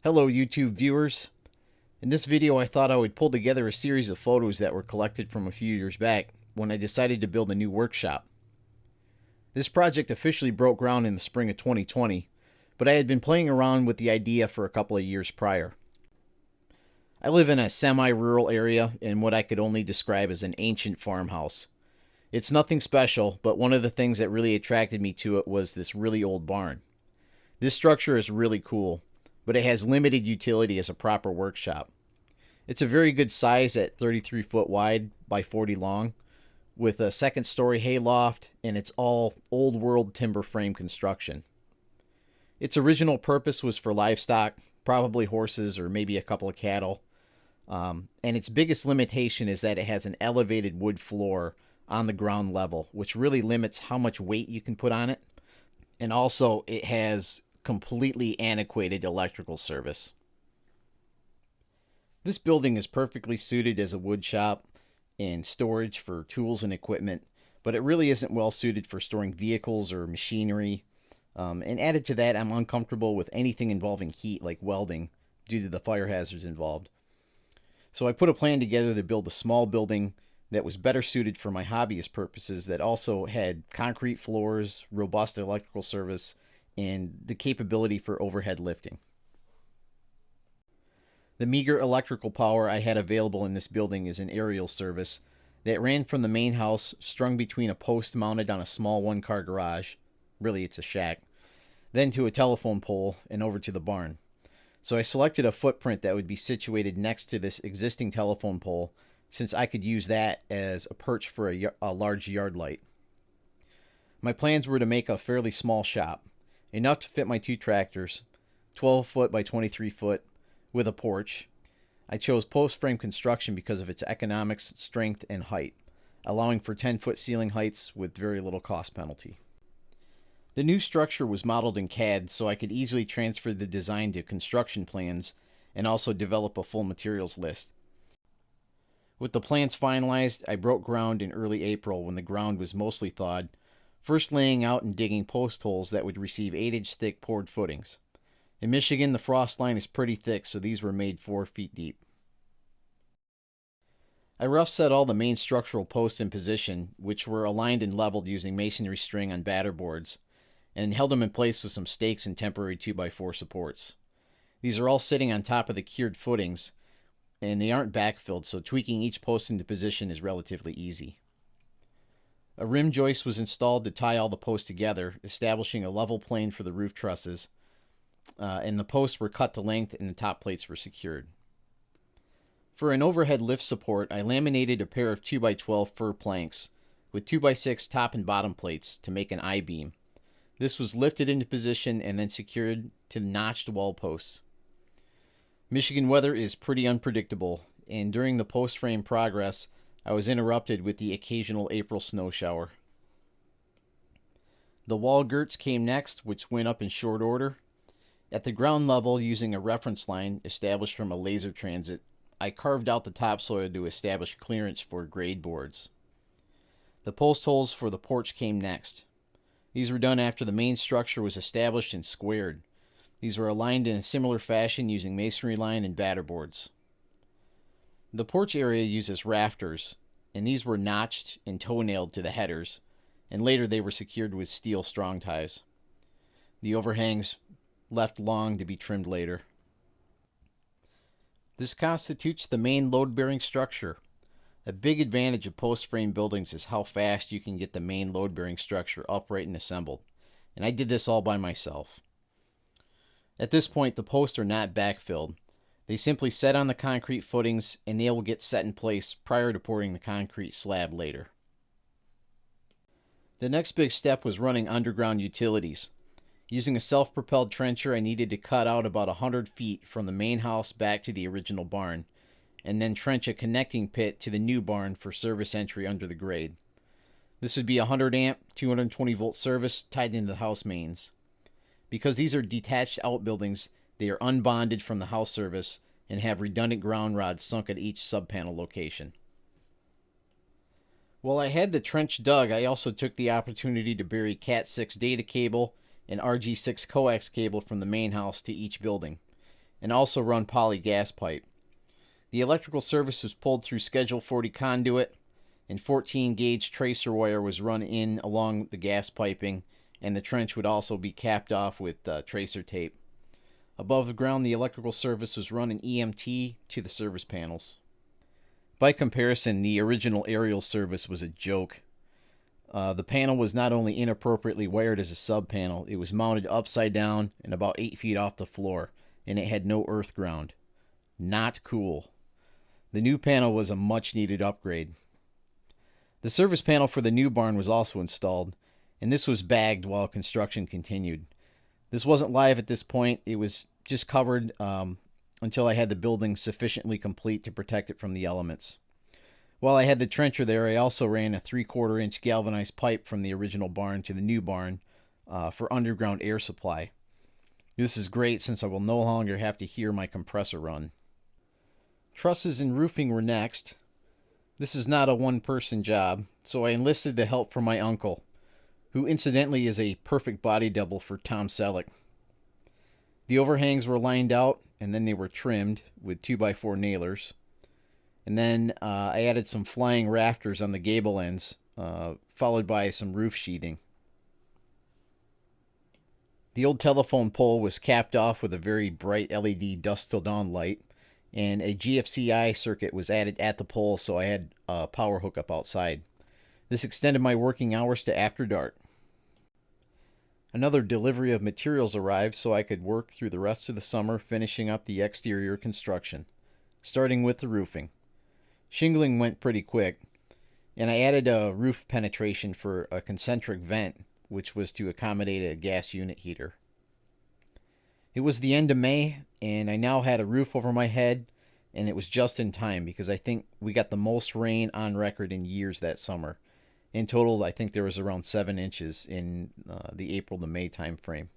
Hello YouTube viewers. In this video I thought I would pull together a series of photos that were collected from a few years back when I decided to build a new workshop. This project officially broke ground in the spring of 2020, but I had been playing around with the idea for a couple of years prior. I live in a semi-rural area in what I could only describe as an ancient farmhouse. It's nothing special, but one of the things that really attracted me to it was this really old barn. This structure is really cool, but it has limited utility as a proper workshop. It's a very good size at 33 foot wide by 40 long, with a second story hayloft, and it's all old world timber frame construction. Its original purpose was for livestock, probably horses or maybe a couple of cattle. And its biggest limitation is that it has an elevated wood floor on the ground level, which really limits how much weight you can put on it. And also it has completely antiquated electrical service. This building is perfectly suited as a wood shop and storage for tools and equipment, but it really isn't well suited for storing vehicles or machinery. And added to that, I'm uncomfortable with anything involving heat like welding due to the fire hazards involved. So I put a plan together to build a small building that was better suited for my hobbyist purposes, that also had concrete floors, robust electrical service, and the capability for overhead lifting. The meager electrical power I had available in this building is an aerial service that ran from the main house, strung between a post mounted on a small one-car garage, really it's a shack, then to a telephone pole and over to the barn. So I selected a footprint that would be situated next to this existing telephone pole, since I could use that as a perch for a large yard light. My plans were to make a fairly small shop, enough to fit my two tractors, 12 foot by 23 foot, with a porch. I chose post frame construction because of its economics, strength, and height, allowing for 10-foot ceiling heights with very little cost penalty. The new structure was modeled in CAD, so I could easily transfer the design to construction plans and also develop a full materials list. With the plans finalized, I broke ground in early April when the ground was mostly thawed, first laying out and digging post holes that would receive 8-inch thick poured footings. In Michigan, the frost line is pretty thick, so these were made 4 feet deep. I rough set all the main structural posts in position, which were aligned and leveled using masonry string on batter boards, and held them in place with some stakes and temporary 2x4 supports. These are all sitting on top of the cured footings, and they aren't backfilled, so tweaking each post into position is relatively easy. A rim joist was installed to tie all the posts together, establishing a level plane for the roof trusses, and the posts were cut to length and the top plates were secured. For an overhead lift support, I laminated a pair of 2x12 fir planks with 2x6 top and bottom plates to make an I-beam. This was lifted into position and then secured to notched wall posts. Michigan weather is pretty unpredictable, and during the post frame progress, I was interrupted with the occasional April snow shower. The wall girts came next, which went up in short order. At the ground level, using a reference line established from a laser transit, I carved out the topsoil to establish clearance for grade boards. The post holes for the porch came next. These were done after the main structure was established and squared. These were aligned in a similar fashion using masonry line and batter boards. The porch area uses rafters, and these were notched and toe-nailed to the headers, and later they were secured with steel strong ties. The overhangs left long to be trimmed later. This constitutes the main load-bearing structure. A big advantage of post-frame buildings is how fast you can get the main load-bearing structure upright and assembled, and I did this all by myself. At this point, the posts are not backfilled. They simply set on the concrete footings, and they will get set in place prior to pouring the concrete slab later. The next big step was running underground utilities. Using a self-propelled trencher, I needed to cut out about 100 feet from the main house back to the original barn, and then trench a connecting pit to the new barn for service entry under the grade. This would be a 100 amp, 220 volt service tied into the house mains. Because these are detached outbuildings, they are unbonded from the house service and have redundant ground rods sunk at each subpanel location. While I had the trench dug, I also took the opportunity to bury Cat 6 data cable and RG6 coax cable from the main house to each building. and also run poly gas pipe. The electrical service was pulled through Schedule 40 conduit, and 14 gauge tracer wire was run in along the gas piping, and the trench would also be capped off with tracer tape. Above the ground, the electrical service was run in EMT to the service panels. By comparison, the original aerial service was a joke. The panel was not only inappropriately wired as a sub panel, it was mounted upside down and about 8 feet off the floor, and it had no earth ground. Not cool. The new panel was a much needed upgrade. The service panel for the new barn was also installed, and this was bagged while construction continued. This wasn't live at this point, it was just covered until I had the building sufficiently complete to protect it from the elements. While I had the trencher there, I also ran a 3/4 inch galvanized pipe from the original barn to the new barn for underground air supply. This is great since I will no longer have to hear my compressor run. Trusses and roofing were next. This is not a one-person job, so I enlisted the help from my uncle, who incidentally is a perfect body double for Tom Selleck. The overhangs were lined out, and then they were trimmed with 2x4 nailers. And then I added some flying rafters on the gable ends, followed by some roof sheathing. The old telephone pole was capped off with a very bright LED dusk till dawn light, and a GFCI circuit was added at the pole, so I had a power hookup outside. This extended my working hours to after dark. Another delivery of materials arrived, so I could work through the rest of the summer finishing up the exterior construction, starting with the roofing. Shingling went pretty quick, and I added a roof penetration for a concentric vent, which was to accommodate a gas unit heater. It was the end of May, and I now had a roof over my head, and it was just in time because I think we got the most rain on record in years that summer. In total, I think there was around 7 inches in the April to May time frame.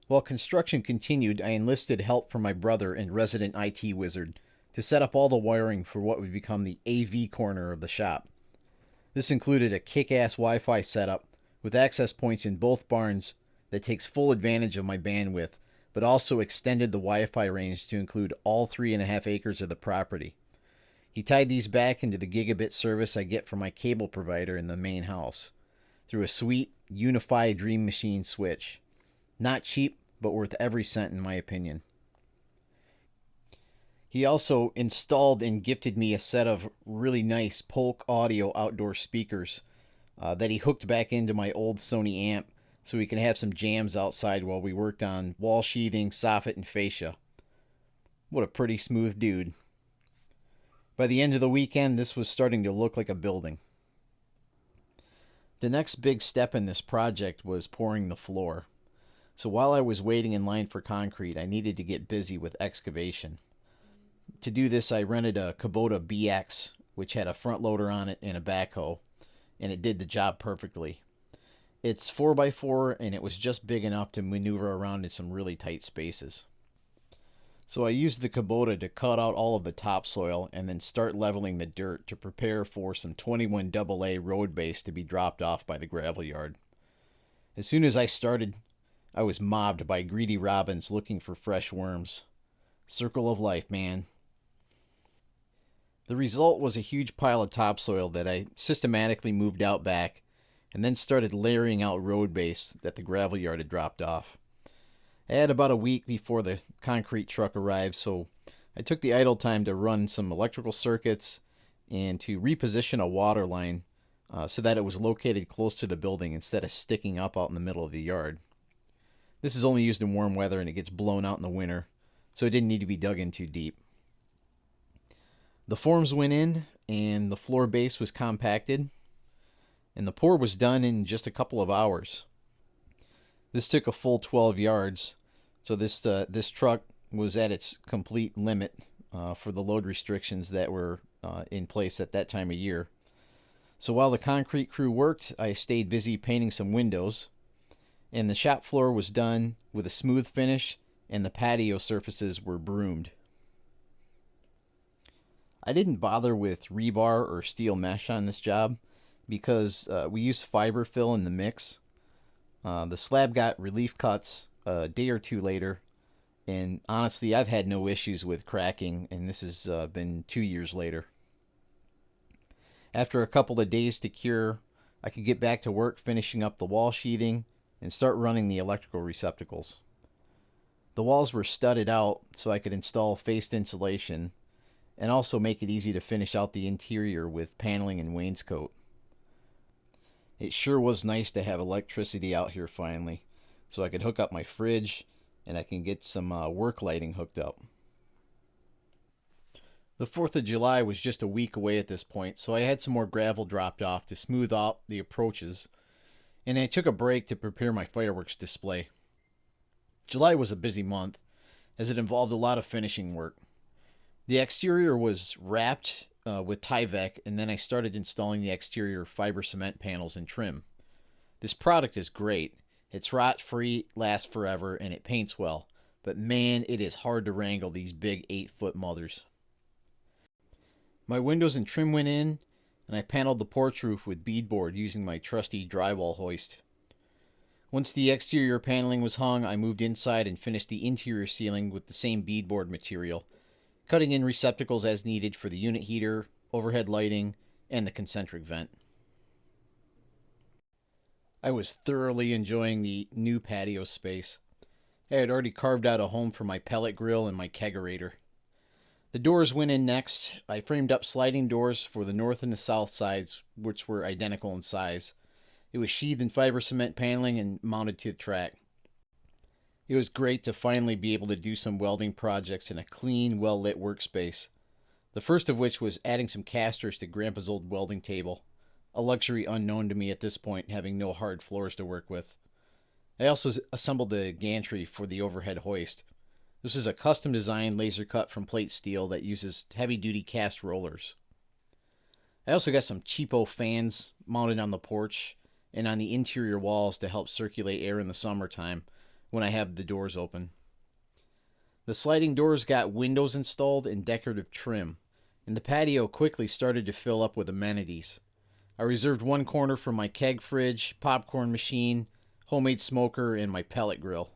While construction continued, I enlisted help from my brother and resident IT wizard to set up all the wiring for what would become the AV corner of the shop. This included a kick-ass Wi-Fi setup with access points in both barns that takes full advantage of my bandwidth, but also extended the Wi-Fi range to include all 3.5 acres of the property. He tied these back into the gigabit service I get from my cable provider in the main house through a sweet, unified Dream Machine switch. Not cheap, but worth every cent in my opinion. He also installed and gifted me a set of really nice Polk Audio outdoor speakers that he hooked back into my old Sony amp so we could have some jams outside while we worked on wall sheathing, soffit, and fascia. What a pretty smooth dude. By the end of the weekend, this was starting to look like a building. The next big step in this project was pouring the floor. So while I was waiting in line for concrete, I needed to get busy with excavation. To do this, I rented a Kubota BX, which had a front loader on it and a backhoe, and it did the job perfectly. It's 4x4, and it was just big enough to maneuver around in some really tight spaces. So I used the Kubota to cut out all of the topsoil and then start leveling the dirt to prepare for some 21 AA road base to be dropped off by the gravel yard. As soon as I started, I was mobbed by greedy robins looking for fresh worms. Circle of life, man. The result was a huge pile of topsoil that I systematically moved out back and then started layering out road base that the gravel yard had dropped off. I had about a week before the concrete truck arrived, so I took the idle time to run some electrical circuits and to reposition a water line so that it was located close to the building instead of sticking up out in the middle of the yard. This is only used in warm weather and it gets blown out in the winter, so it didn't need to be dug in too deep. The forms went in and the floor base was compacted, and the pour was done in just a couple of hours. This took a full 12 yards, so this truck was at its complete limit for the load restrictions that were in place at that time of year. So while the concrete crew worked, I stayed busy painting some windows, and the shop floor was done with a smooth finish, and the patio surfaces were broomed. I didn't bother with rebar or steel mesh on this job because we used fiber fill in the mix. The slab got relief cuts a day or two later, and honestly, I've had no issues with cracking, and this has been 2 years later. After a couple of days to cure, I could get back to work finishing up the wall sheathing and start running the electrical receptacles. The walls were studded out so I could install faced insulation and also make it easy to finish out the interior with paneling and wainscot. It sure was nice to have electricity out here finally, so I could hook up my fridge and I can get some work lighting hooked up. The 4th of July was just a week away at this point, so I had some more gravel dropped off to smooth out the approaches, and I took a break to prepare my fireworks display. July was a busy month, as it involved a lot of finishing work. The exterior was wrapped with Tyvek, and then I started installing the exterior fiber cement panels and trim. This product is great. It's rot-free, lasts forever, and it paints well. But man, it is hard to wrangle these big 8-foot mothers. My windows and trim went in, and I paneled the porch roof with beadboard using my trusty drywall hoist. Once the exterior paneling was hung, I moved inside and finished the interior ceiling with the same beadboard material, cutting in receptacles as needed for the unit heater, overhead lighting, and the concentric vent. I was thoroughly enjoying the new patio space. I had already carved out a home for my pellet grill and my kegerator. The doors went in next. I framed up sliding doors for the north and the south sides, which were identical in size. It was sheathed in fiber cement paneling and mounted to the track. It was great to finally be able to do some welding projects in a clean, well-lit workspace. The first of which was adding some casters to Grandpa's old welding table, a luxury unknown to me at this point, having no hard floors to work with. I also assembled the gantry for the overhead hoist. This is a custom-designed laser cut from plate steel that uses heavy-duty cast rollers. I also got some cheapo fans mounted on the porch and on the interior walls to help circulate air in the summertime when I have the doors open. The sliding doors got windows installed and decorative trim, and the patio quickly started to fill up with amenities. I reserved one corner for my keg fridge, popcorn machine, homemade smoker, and my pellet grill.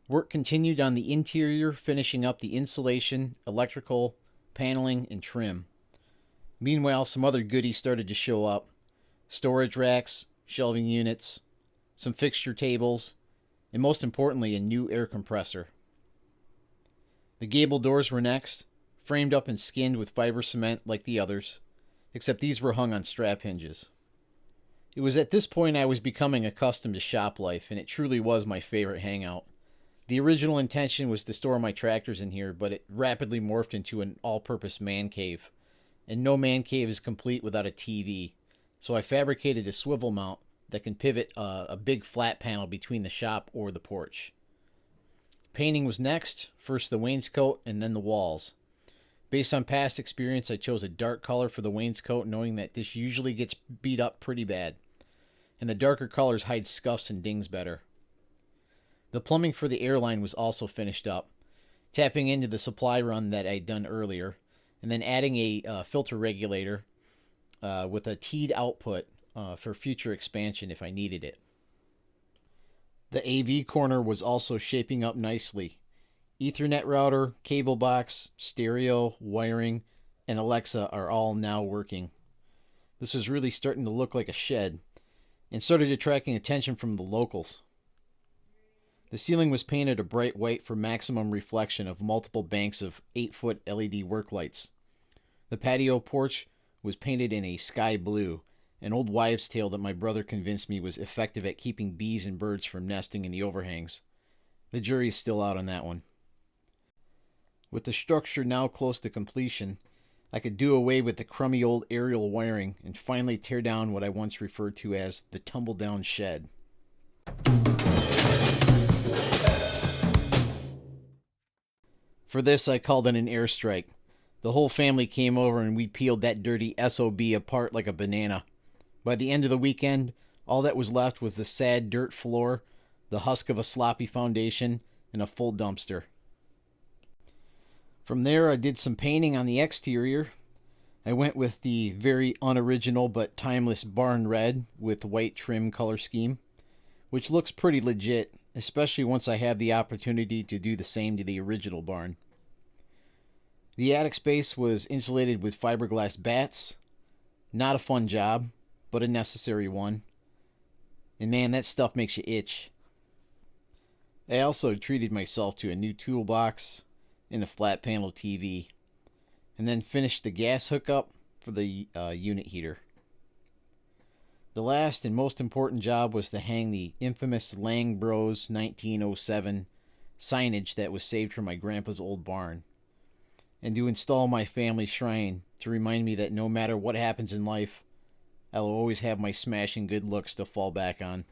Work continued on the interior, finishing up the insulation, electrical, paneling, and trim. Meanwhile, some other goodies started to show up. Storage racks, shelving units, some fixture tables, and most importantly, a new air compressor. The gable doors were next, framed up and skinned with fiber cement like the others, except these were hung on strap hinges. It was at this point I was becoming accustomed to shop life, and it truly was my favorite hangout. The original intention was to store my tractors in here, but it rapidly morphed into an all-purpose man cave. And no man cave is complete without a TV, so I fabricated a swivel mount that can pivot a big flat panel between the shop or the porch. Painting was next, first the wainscot and then the walls. Based on past experience, I chose a dark color for the wainscot, knowing that this usually gets beat up pretty bad, and the darker colors hide scuffs and dings better. The plumbing for the airline was also finished up, tapping into the supply run that I'd done earlier, and then adding a filter regulator with a teed output for future expansion if I needed it. The AV corner was also shaping up nicely. Ethernet router, cable box, stereo, wiring, and Alexa are all now working. This is really starting to look like a shed, and started attracting attention from the locals. The ceiling was painted a bright white for maximum reflection of multiple banks of 8-foot LED work lights. The patio porch was painted in a sky blue, an old wives' tale that my brother convinced me was effective at keeping bees and birds from nesting in the overhangs. The jury's still out on that one. With the structure now close to completion, I could do away with the crummy old aerial wiring and finally tear down what I once referred to as the tumble-down shed. For this, I called it an airstrike. The whole family came over and we peeled that dirty SOB apart like a banana. By the end of the weekend, all that was left was the sad dirt floor, the husk of a sloppy foundation, and a full dumpster. From there, I did some painting on the exterior. I went with the very unoriginal but timeless barn red with white trim color scheme, which looks pretty legit, especially once I have the opportunity to do the same to the original barn. The attic space was insulated with fiberglass bats. Not a fun job, but a necessary one. And man, that stuff makes you itch. I also treated myself to a new toolbox and a flat panel TV, and then finished the gas hookup for the unit heater. The last and most important job was to hang the infamous Lang Bros 1907 signage that was saved from my grandpa's old barn, and to install my family shrine to remind me that no matter what happens in life, I'll always have my smashing good looks to fall back on.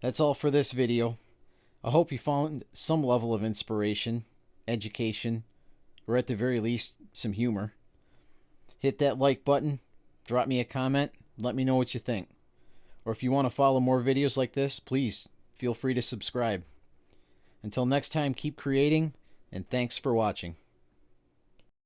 That's all for this video. I hope you found some level of inspiration, education, or at the very least, some humor. Hit that like button, drop me a comment, let me know what you think. Or if you want to follow more videos like this, please feel free to subscribe. Until next time, keep creating, and thanks for watching.